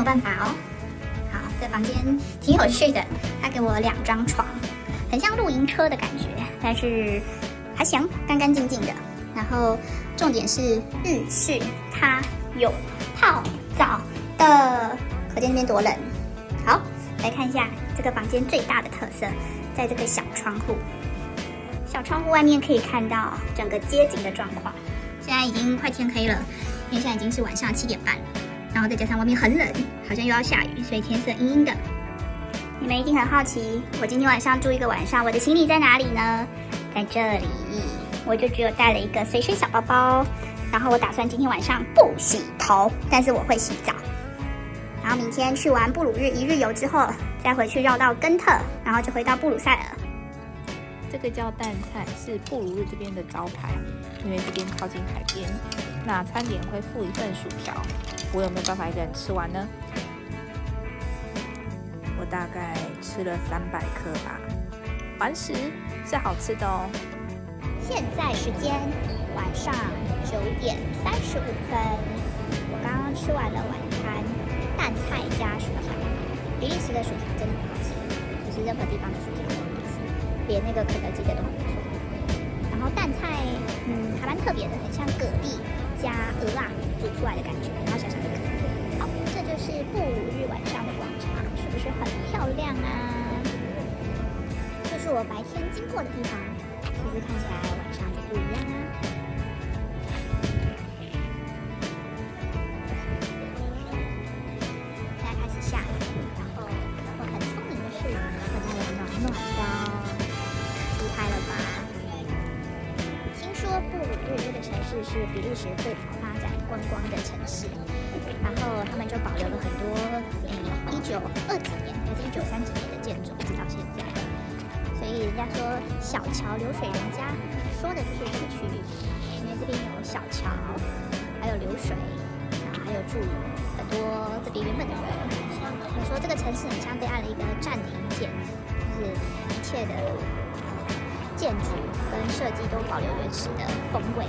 办法哦。好，这房间挺有趣的，它给我2张床，很像露营车的感觉，但是还行，干干净净的。然后重点是浴室，它有泡澡的，可见那边多冷。好，来看一下这个房间最大的特色，在这个小窗户。小窗户外面可以看到整个街景的状况。现在已经快天黑了，因为现在已经是晚上7点半了，然后再加上外面很冷，好像又要下雨，所以天色阴阴的。你们一定很好奇，我今天晚上住一个晚上，我的行李在哪里呢？在这里，我就只有带了一个随身小包包，然后我打算今天晚上不洗头，但是我会洗澡。然后明天去完布鲁日1日游之后，再回去绕到根特，然后就回到布鲁塞尔。这个叫蛋菜，是布鲁日这边的招牌，因为这边靠近海边。那餐点会附一份薯条，我有没有办法一个人吃完呢？我大概吃了300克吧，完食是好吃的哦。现在时间晚上9点35分，我刚刚吃完了晚餐，蛋菜加薯条。比利时的薯条真的很好吃，就是任何地方的薯条都很好吃，连那个肯德基的都很不错。然后蛋菜，还蛮特别的，很像蛤蜊加鹅啊煮出来的感觉，然后小小的壳。好，这就是布鲁日晚上的广场，是不是很漂亮啊？这是我白天经过的地方，是不是看起来晚上就不一样啊？现在开始下雨，然后我很聪明的是，我带了暖暖包，厉害了吧？听说布鲁日这个城市是比利时最早发展观光的城市，然后他们就保留了很多1920几年还是1930几年的建筑，直到现在。所以人家说小桥流水人家，说的就是这个区域，因为这边有小桥，还有流水，然后还有住很多这边原本的人。我说这个城市很像被按了一个暂停键，就是一切的建筑跟设计都保留原始的风味。